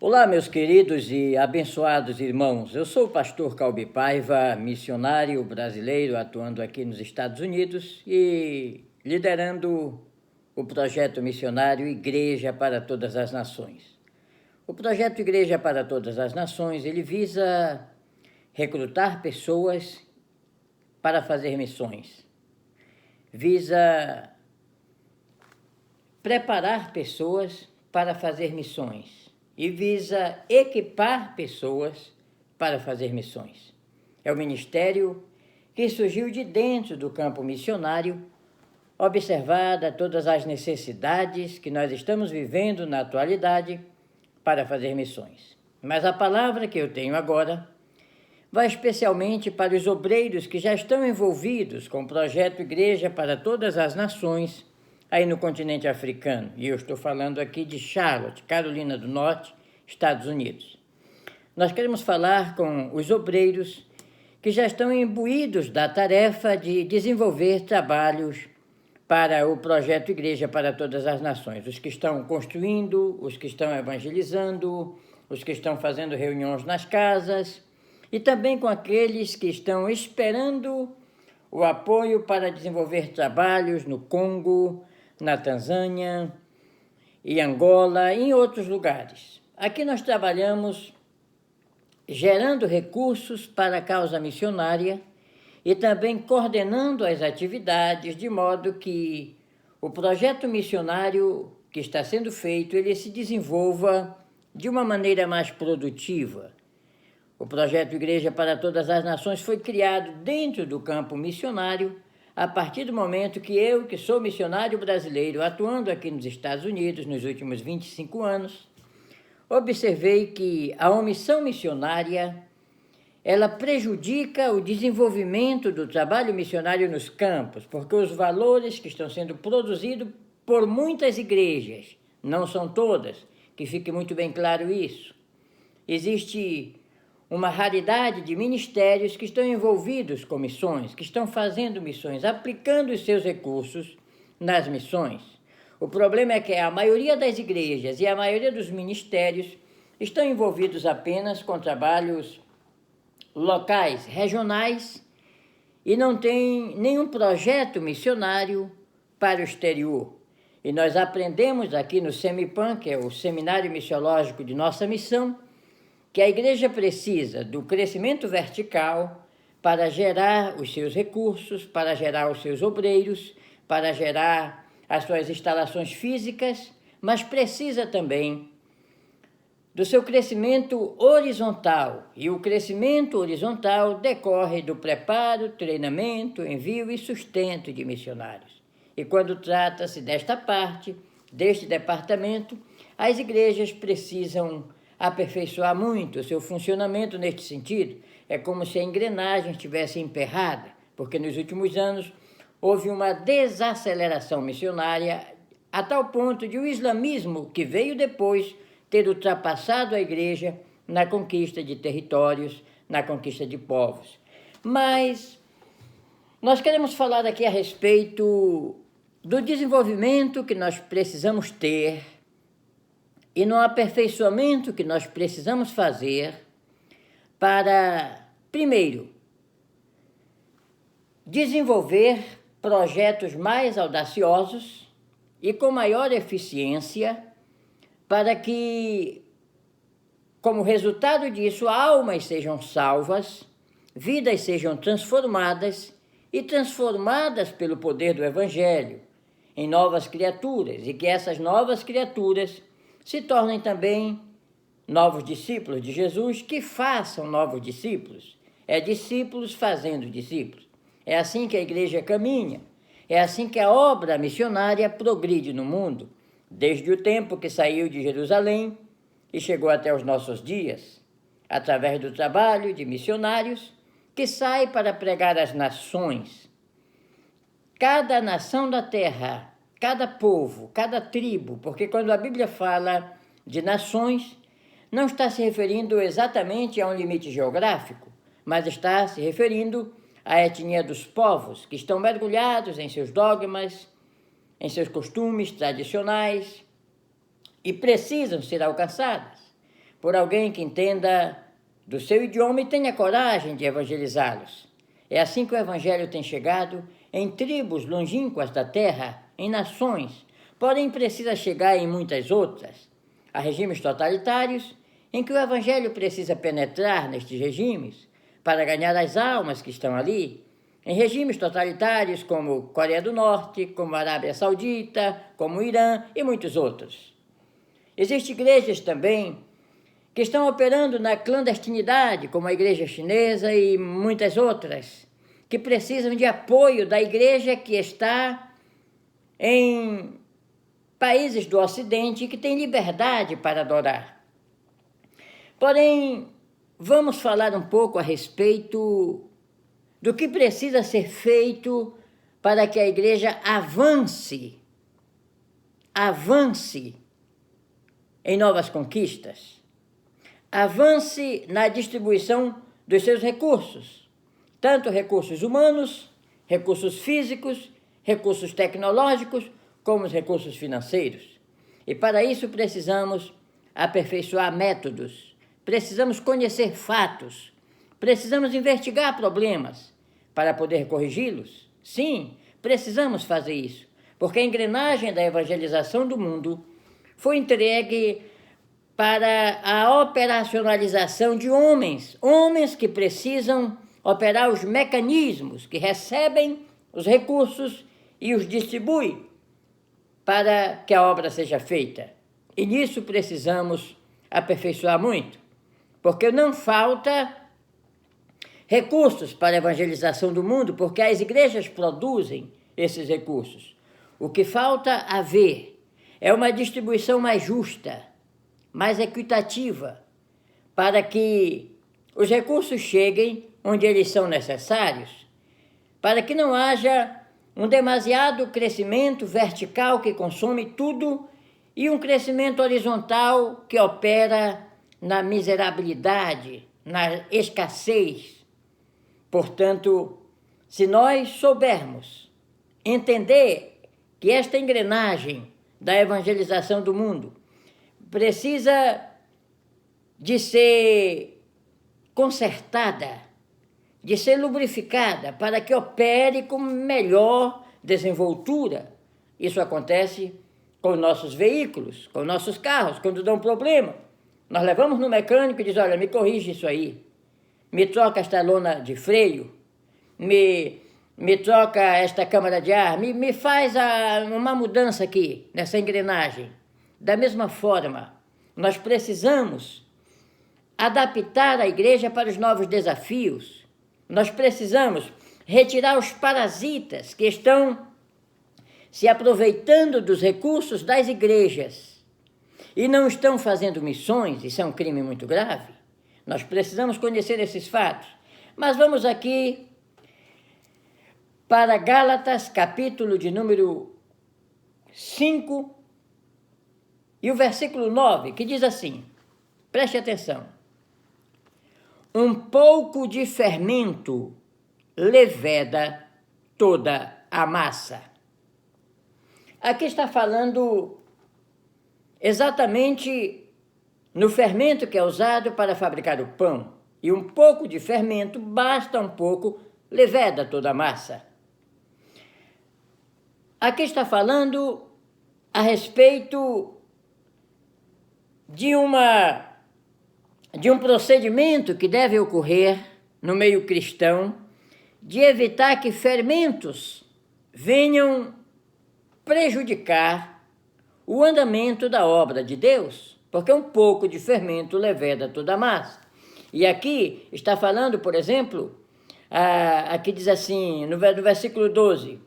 Olá, meus queridos e abençoados irmãos. Eu sou o pastor Calbi Paiva, missionário brasileiro atuando aqui nos Estados Unidos e liderando o projeto missionário Igreja para Todas as Nações. O projeto Igreja para Todas as Nações, ele visa recrutar pessoas para fazer missões. Visa preparar pessoas para fazer missões. E visa equipar pessoas para fazer missões. É o ministério que surgiu de dentro do campo missionário, observada todas as necessidades que nós estamos vivendo na atualidade para fazer missões. Mas a palavra que eu tenho agora vai especialmente para os obreiros que já estão envolvidos com o projeto Igreja para Todas as Nações, aí no continente africano, e eu estou falando aqui de Charlotte, Carolina do Norte, Estados Unidos. Nós queremos falar com os obreiros que já estão imbuídos da tarefa de desenvolver trabalhos para o projeto Igreja para Todas as Nações. Os que estão construindo, os que estão evangelizando, os que estão fazendo reuniões nas casas, e também com aqueles que estão esperando o apoio para desenvolver trabalhos no Congo, na Tanzânia, em Angola e em outros lugares. Aqui nós trabalhamos gerando recursos para a causa missionária e também coordenando as atividades de modo que o projeto missionário que está sendo feito, ele se desenvolva de uma maneira mais produtiva. O projeto Igreja para Todas as Nações foi criado dentro do campo missionário a partir do momento que eu, que sou missionário brasileiro, atuando aqui nos Estados Unidos nos últimos 25 anos, observei que a omissão missionária, ela prejudica o desenvolvimento do trabalho missionário nos campos, porque os valores que estão sendo produzidos por muitas igrejas, não são todas, que fique muito bem claro isso. Existe uma raridade de ministérios que estão envolvidos com missões, que estão fazendo missões, aplicando os seus recursos nas missões. O problema é que a maioria das igrejas e a maioria dos ministérios estão envolvidos apenas com trabalhos locais, regionais, e não tem nenhum projeto missionário para o exterior. E nós aprendemos aqui no SEMIPAN, que é o Seminário Missiológico de Nossa Missão, que a igreja precisa do crescimento vertical para gerar os seus recursos, para gerar os seus obreiros, para gerar as suas instalações físicas, mas precisa também do seu crescimento horizontal. E o crescimento horizontal decorre do preparo, treinamento, envio e sustento de missionários. E quando trata-se desta parte, deste departamento, as igrejas precisam aperfeiçoar muito o seu funcionamento neste sentido. É como se a engrenagem estivesse emperrada, porque nos últimos anos houve uma desaceleração missionária a tal ponto de o islamismo, que veio depois, ter ultrapassado a igreja na conquista de territórios, na conquista de povos. Mas nós queremos falar aqui a respeito do desenvolvimento que nós precisamos ter e no aperfeiçoamento que nós precisamos fazer para, primeiro, desenvolver projetos mais audaciosos e com maior eficiência para que, como resultado disso, almas sejam salvas, vidas sejam transformadas e transformadas pelo poder do Evangelho em novas criaturas e que essas novas criaturas se tornem também novos discípulos de Jesus, que façam novos discípulos. É discípulos fazendo discípulos. É assim que a igreja caminha. É assim que a obra missionária progride no mundo, desde o tempo que saiu de Jerusalém e chegou até os nossos dias, através do trabalho de missionários que saem para pregar às nações. Cada nação da terra, cada povo, cada tribo, porque quando a Bíblia fala de nações, não está se referindo exatamente a um limite geográfico, mas está se referindo à etnia dos povos que estão mergulhados em seus dogmas, em seus costumes tradicionais e precisam ser alcançadas. por alguém que entenda do seu idioma e tenha coragem de evangelizá-los. É assim que o Evangelho tem chegado em tribos longínquas da terra, em nações, porém precisa chegar em muitas outras. Há regimes totalitários em que o Evangelho precisa penetrar nestes regimes para ganhar as almas que estão ali. Em regimes totalitários como Coreia do Norte, como Arábia Saudita, como Irã e muitos outros. Existem igrejas também que estão operando na clandestinidade, como a igreja chinesa e muitas outras, que precisam de apoio da igreja que está em países do Ocidente e que tem liberdade para adorar. Porém, vamos falar um pouco a respeito do que precisa ser feito para que a igreja avance em novas conquistas. Avance na distribuição dos seus recursos, tanto recursos humanos, recursos físicos, recursos tecnológicos, como os recursos financeiros. E para isso precisamos aperfeiçoar métodos, precisamos conhecer fatos, precisamos investigar problemas para poder corrigi-los. Sim, precisamos fazer isso, porque a engrenagem da evangelização do mundo foi entregue para a operacionalização de homens que precisam operar os mecanismos, que recebem os recursos e os distribuem para que a obra seja feita. E nisso precisamos aperfeiçoar muito, porque não falta recursos para a evangelização do mundo, porque as igrejas produzem esses recursos. O que falta haver é uma distribuição mais justa, mais equitativa, para que os recursos cheguem onde eles são necessários, para que não haja um demasiado crescimento vertical que consome tudo e um crescimento horizontal que opera na miserabilidade, na escassez. Portanto, se nós soubermos entender que esta engrenagem da evangelização do mundo precisa de ser consertada, de ser lubrificada para que opere com melhor desenvoltura. Isso acontece com nossos veículos, com nossos carros, quando dão problema. Nós levamos no mecânico e diz: olha, me corrige isso aí, me troca esta lona de freio, me troca esta câmara de ar, me faz uma mudança aqui nessa engrenagem. Da mesma forma, nós precisamos adaptar a igreja para os novos desafios. Nós precisamos retirar os parasitas que estão se aproveitando dos recursos das igrejas e não estão fazendo missões. Isso é um crime muito grave. Nós precisamos conhecer esses fatos. Mas vamos aqui para Gálatas, capítulo de número 5, e o versículo 9, que diz assim, preste atenção: um pouco de fermento leveda toda a massa. Aqui está falando exatamente no fermento que é usado para fabricar o pão. E um pouco de fermento, basta um pouco, leveda toda a massa. Aqui está falando a respeito de um procedimento que deve ocorrer no meio cristão, de evitar que fermentos venham prejudicar o andamento da obra de Deus, porque um pouco de fermento leveda toda a massa. E aqui está falando, por exemplo, aqui diz assim, no versículo 12,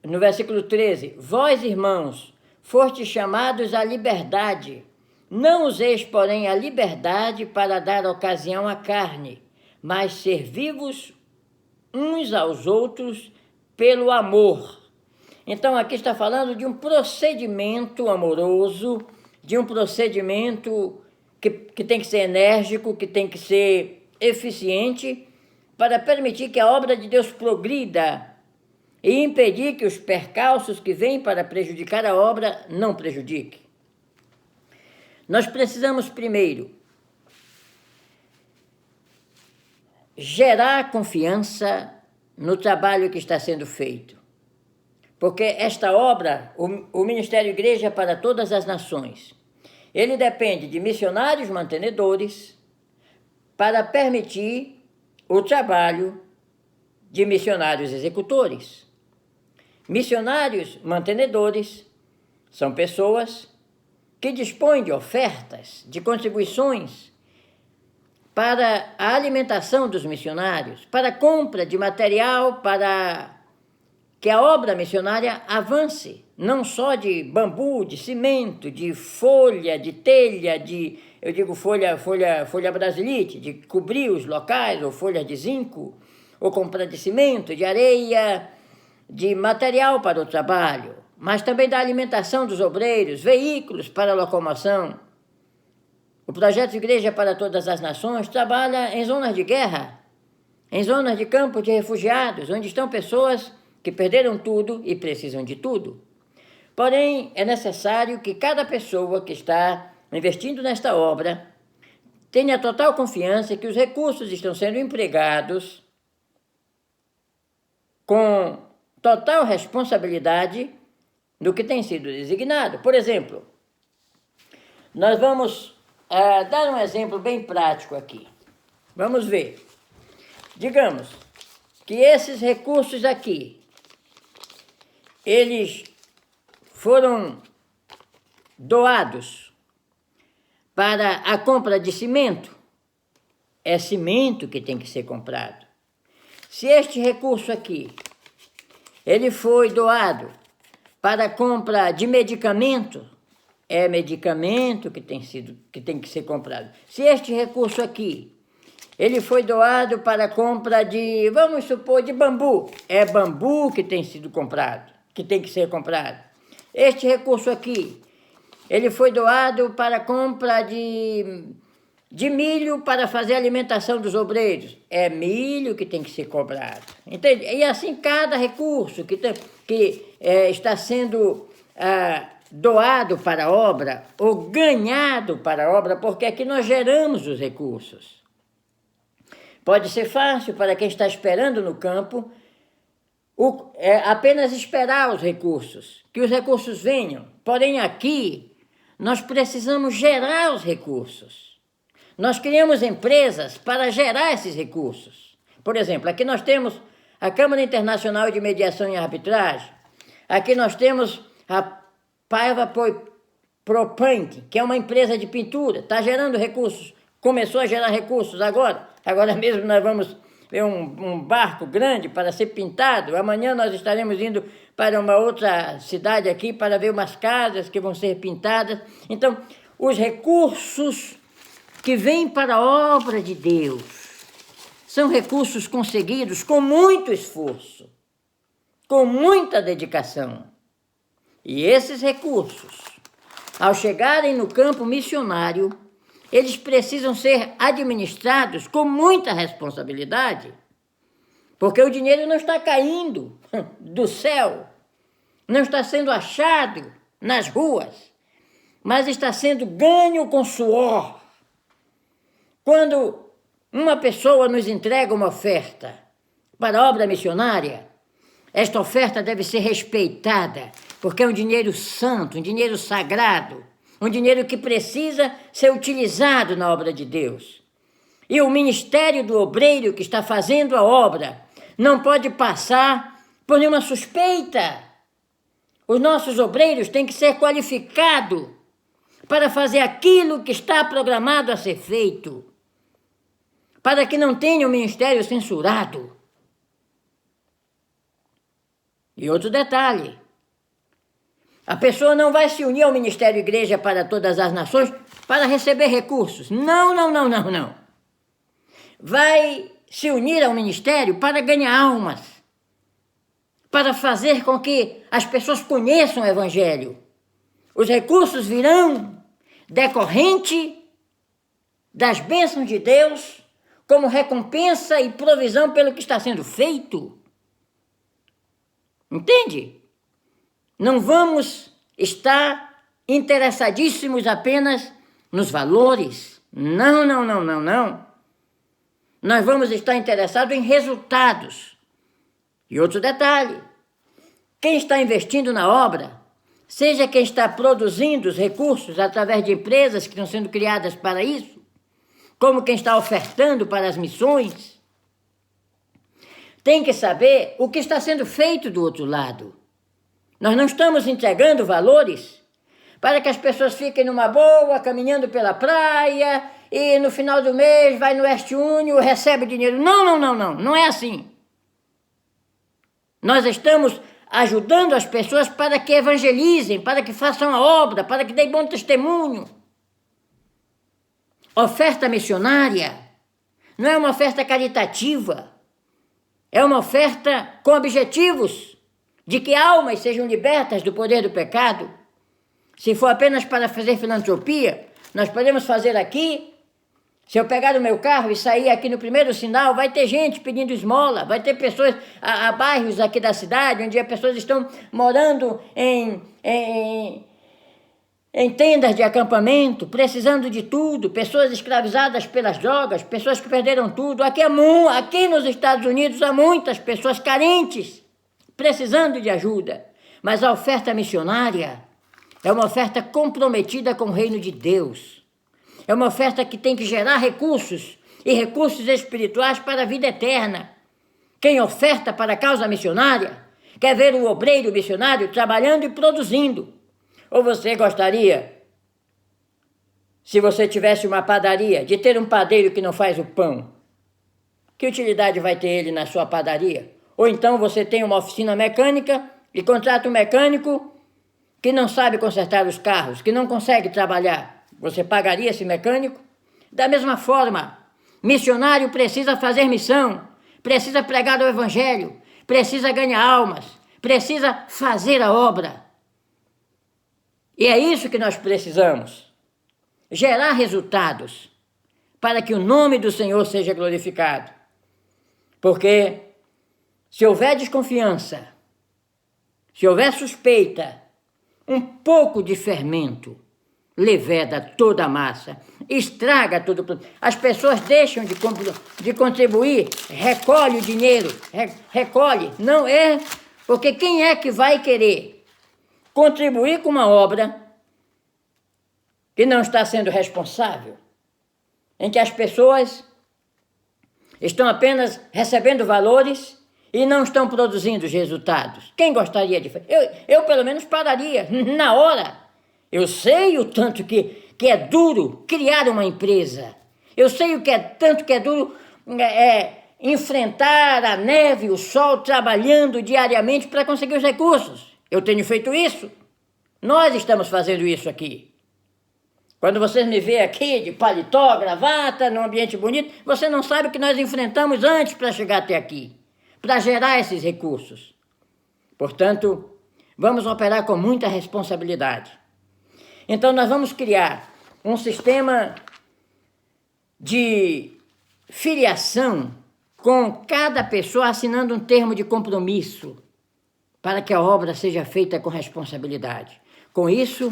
no versículo 13, vós, irmãos, fostes chamados à liberdade. Não useis, porém, a liberdade para dar ocasião à carne, mas servi-vos uns aos outros pelo amor. Então, aqui está falando de um procedimento amoroso, de um procedimento que tem que ser enérgico, que tem que ser eficiente, para permitir que a obra de Deus progrida e impedir que os percalços que vêm para prejudicar a obra não prejudiquem. Nós precisamos, primeiro, gerar confiança no trabalho que está sendo feito. Porque esta obra, o Ministério Igreja para Todas as Nações, ele depende de missionários mantenedores para permitir o trabalho de missionários executores. Missionários mantenedores são pessoas que dispõem de ofertas, de contribuições para a alimentação dos missionários, para a compra de material para que a obra missionária avance, não só de bambu, de cimento, de folha, de telha, eu digo folha brasilite, de cobrir os locais, ou folha de zinco, ou compra de cimento, de areia, de material para o trabalho, mas também da alimentação dos obreiros, veículos para a locomoção. O projeto Igreja para Todas as Nações trabalha em zonas de guerra, em zonas de campo de refugiados, onde estão pessoas que perderam tudo e precisam de tudo. Porém, é necessário que cada pessoa que está investindo nesta obra tenha total confiança que os recursos estão sendo empregados com total responsabilidade do que tem sido designado. Por exemplo, nós vamos dar um exemplo bem prático aqui. Vamos ver. Digamos que esses recursos aqui, eles foram doados para a compra de cimento. É cimento que tem que ser comprado. Se este recurso aqui, ele foi doado para a compra de medicamento, é medicamento que tem que ser comprado. Se este recurso aqui, ele foi doado para a compra de, vamos supor, de bambu, é bambu que tem sido comprado, que tem que ser comprado. Este recurso aqui, ele foi doado para a compra de milho para fazer a alimentação dos obreiros. É milho que tem que ser cobrado. Entende? E assim cada recurso que está sendo doado para a obra ou ganhado para a obra, porque aqui nós geramos os recursos. Pode ser fácil para quem está esperando no campo apenas esperar os recursos, que os recursos venham. Porém, aqui nós precisamos gerar os recursos. Nós criamos empresas para gerar esses recursos. Por exemplo, aqui nós temos a Câmara Internacional de Mediação e Arbitragem. Aqui nós temos a Paiva Propaint, que é uma empresa de pintura. Está gerando recursos. Começou a gerar recursos agora. Agora mesmo nós vamos ver um barco grande para ser pintado. Amanhã nós estaremos indo para uma outra cidade aqui para ver umas casas que vão ser pintadas. Então, os recursos que vêm para a obra de Deus são recursos conseguidos com muito esforço, com muita dedicação. E esses recursos, ao chegarem no campo missionário, eles precisam ser administrados com muita responsabilidade, porque o dinheiro não está caindo do céu, não está sendo achado nas ruas, mas está sendo ganho com suor. Quando uma pessoa nos entrega uma oferta para a obra missionária, esta oferta deve ser respeitada, porque é um dinheiro santo, um dinheiro sagrado, um dinheiro que precisa ser utilizado na obra de Deus. E o ministério do obreiro que está fazendo a obra não pode passar por nenhuma suspeita. Os nossos obreiros têm que ser qualificados para fazer aquilo que está programado a ser feito, para que não tenha o ministério censurado. E outro detalhe, a pessoa não vai se unir ao Ministério Igreja para Todas as Nações para receber recursos. Não. Vai se unir ao ministério para ganhar almas, para fazer com que as pessoas conheçam o Evangelho. Os recursos virão decorrente das bênçãos de Deus como recompensa e provisão pelo que está sendo feito. Entende? Não vamos estar interessadíssimos apenas nos valores. Não, não, não, não, não. Nós vamos estar interessados em resultados. E outro detalhe, quem está investindo na obra, seja quem está produzindo os recursos através de empresas que estão sendo criadas para isso, como quem está ofertando para as missões, tem que saber o que está sendo feito do outro lado. Nós não estamos entregando valores para que as pessoas fiquem numa boa, caminhando pela praia e no final do mês vai no Oeste Único, recebe dinheiro. Não, não, não, não, não é assim. Nós estamos ajudando as pessoas para que evangelizem, para que façam a obra, para que deem bom testemunho. Oferta missionária não é uma oferta caritativa, é uma oferta com objetivos de que almas sejam libertas do poder do pecado. Se for apenas para fazer filantropia, nós podemos fazer aqui. Se eu pegar o meu carro e sair aqui no primeiro sinal, vai ter gente pedindo esmola, vai ter pessoas, há bairros aqui da cidade onde as pessoas estão morando em tendas de acampamento, precisando de tudo, pessoas escravizadas pelas drogas, pessoas que perderam tudo. Aqui nos Estados Unidos há muitas pessoas carentes, precisando de ajuda. Mas a oferta missionária é uma oferta comprometida com o reino de Deus. É uma oferta que tem que gerar recursos, e recursos espirituais para a vida eterna. Quem oferta para a causa missionária quer ver o obreiro missionário trabalhando e produzindo. Ou você gostaria, se você tivesse uma padaria, de ter um padeiro que não faz o pão? Que utilidade vai ter ele na sua padaria? Ou então você tem uma oficina mecânica e contrata um mecânico que não sabe consertar os carros, que não consegue trabalhar. Você pagaria esse mecânico? Da mesma forma, missionário precisa fazer missão, precisa pregar o evangelho, precisa ganhar almas, precisa fazer a obra. E é isso que nós precisamos, gerar resultados para que o nome do Senhor seja glorificado. Porque se houver desconfiança, se houver suspeita, um pouco de fermento leveda toda a massa, estraga tudo. As pessoas deixam de contribuir, recolhe o dinheiro, recolhe. Não é, porque quem é que vai querer contribuir com uma obra que não está sendo responsável, em que as pessoas estão apenas recebendo valores e não estão produzindo os resultados? Quem gostaria de fazer? Eu pelo menos pararia na hora. Eu sei o tanto que é duro criar uma empresa. Eu sei o tanto que é duro enfrentar a neve e o sol trabalhando diariamente para conseguir os recursos. Eu tenho feito isso. Nós estamos fazendo isso aqui. Quando vocês me veem aqui de paletó, gravata, num ambiente bonito, você não sabe o que nós enfrentamos antes para chegar até aqui, para gerar esses recursos. Portanto, vamos operar com muita responsabilidade. Então, nós vamos criar um sistema de filiação com cada pessoa assinando um termo de compromisso para que a obra seja feita com responsabilidade. Com isso,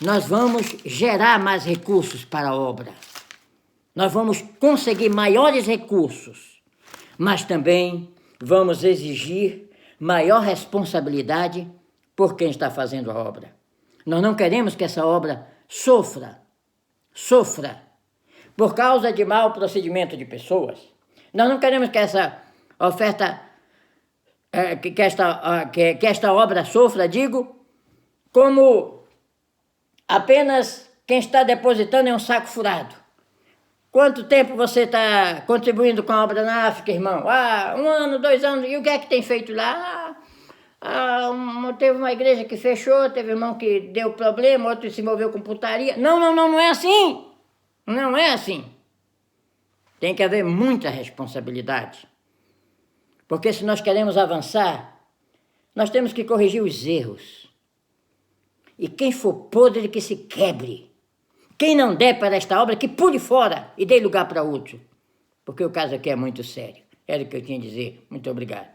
nós vamos gerar mais recursos para a obra. Nós vamos conseguir maiores recursos, mas também vamos exigir maior responsabilidade por quem está fazendo a obra. Nós não queremos que essa obra sofra por causa de mau procedimento de pessoas. Nós não queremos que essa oferta, que esta obra sofra, como apenas quem está depositando em um saco furado. Quanto tempo você está contribuindo com a obra na África, irmão? 1 ano, 2 anos, e o que é que tem feito lá? Teve uma igreja que fechou, teve irmão que deu problema, outro se envolveu com putaria. Não é assim. Não é assim. Tem que haver muita responsabilidade. Porque se nós queremos avançar, nós temos que corrigir os erros. E quem for podre, que se quebre. Quem não der para esta obra, que pule fora e dê lugar para outro. Porque o caso aqui é muito sério. Era o que eu tinha a dizer. Muito obrigado.